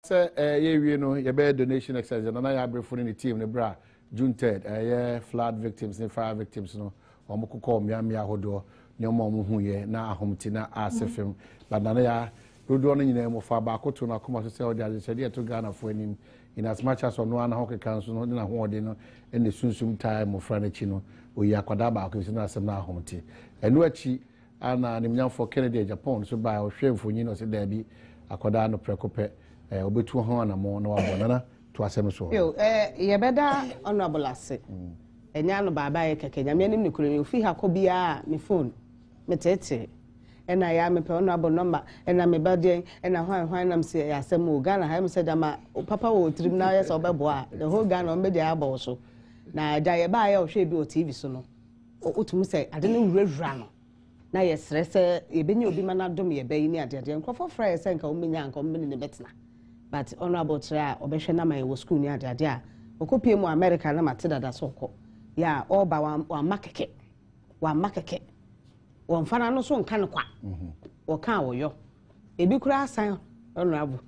say we no you be donation exercise na ya abrefo ni team ne bra June 3rd flood victims and fire victims no omukoko miamia hodo nyoma omuhu ye na ahomti na asefem but na ya rodo no nyina mo fa ba koto na koma so say odi agye to Ghana fo anim in as much as ono ana hoke kanso no na ho odi no ene sunsum time mo fra na chi no oyi akwada ba ko na asem na ahomti eno achi ana nimnyamfo Kennedy Japan so ba ohwemfo nyi no se da bi akwada no prekope obetu ho na mo na wabonana to asem so yo ye beda honorable ase enya no baba ye keke nyame nim ne kuro ofi ha ko bia me phone me tete ena ya me pe honorable number ena me bade ena hwan nam se ya asem o Ghana ha me se dama papa wo trim na ye se obebo a the whole Ghana on be dey abo so na da ye ba ye ohwe bi o TV so no otum se ade ne wurawura no na ye srese ye benya obi mana dom ye bayi ni ade nkofo fra ye se nka o menya nka o meni ne betena but honorable tra obehwe na my wo school ni ade a okopie mu America na mate dada so ko ya oba wa makeke won fana no so nka ne kwa wo kan wo yo ebi kura asan honorable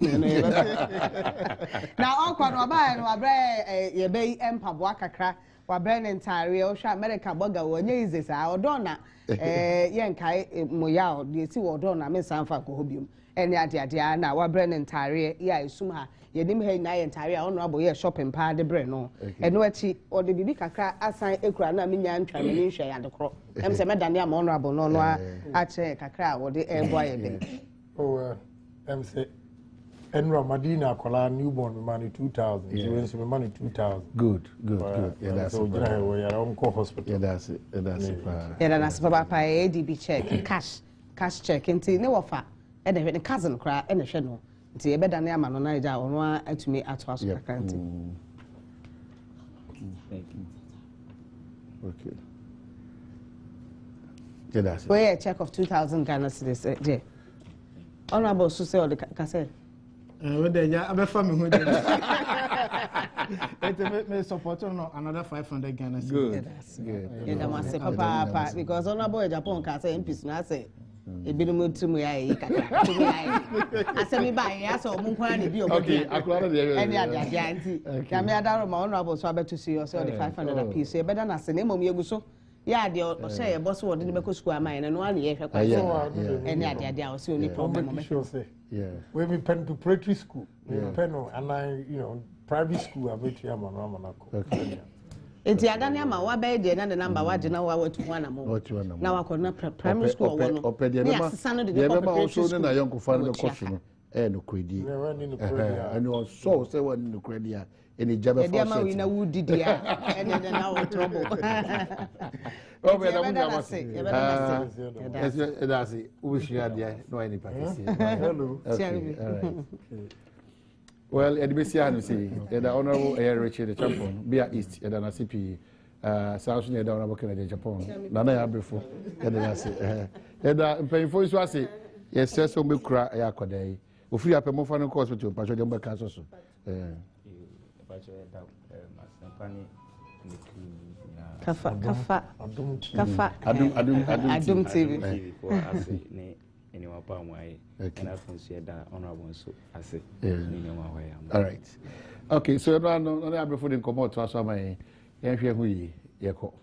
na okwa no ba no abre ye bayi empabo akakra wa brand entire o sha America boga wo nye ize sa odona ye nkai moya o de si wo odona me sanfa ko hobium ene ade na wa brand entire ya esum ha ye nim ha na ye entire a ono abo ye shopping pa de bre no eno achi o de bibi kakra asan ekura na menya ntwa me nhwe ya de kro em se medane am ono abo no no a che kakra wo de ebo ye be oh em se Enra Madina Kola newborn money 2000. Yeah. So we money 2000. Good. Yeah, that's so we are on hospital. Yeah, that's it. Yeah, that's papa ADB check, cash check. Nti ne wofa e de hwe cousin kra e ne hwe no. Nti e beda na ama no na ja ono atumi ato aso kakra nti. Okay. Yeah, that's it. We a check of 2000 Ghana cedis there. Honorable so say o de ka say when they abefa me hu dey me support no another 500 Ghana cedis. Good. Yeah, that must say papa because honorable Japan ka say MPs na say ebinom tumu ya yi kakra tumu ya yi asemi ba ya so mu nkwa na bi okay akura dey any ade anti ya me adaro ma honorable so abeto see you say the 500 apiece e beda na se na mom yegu so ya de o say e boss wo de be ko school amai na no an ye hwe kwa so any ade a o say oni problem yeah we be pen preparatory school pen and private school abetu ya manako okay enti adane ama wa be de na the number wa gina wa watu na mo na wa ko na primary school wo no ya sisa no de also na yonko fa no kofi no no kwedi and you so say one no kwedi a any job for say e na wudi dia and then na wo trouble oh be na munya say that's it we share there no any practice hello well edibesiano say the honorable Richard the champion Bia East the na CP South Sudan the honorable Kennedy Japan na ya brefo the say the payfo so say yes so be kura ya akoda yi ofiri apemo fa no hospital pa so dem be ka so kafa adum TV anyone pa mo ai na function da honorable so ase all right okay so no na abrefo den comot to aso mai yen hwe hu yi ye ko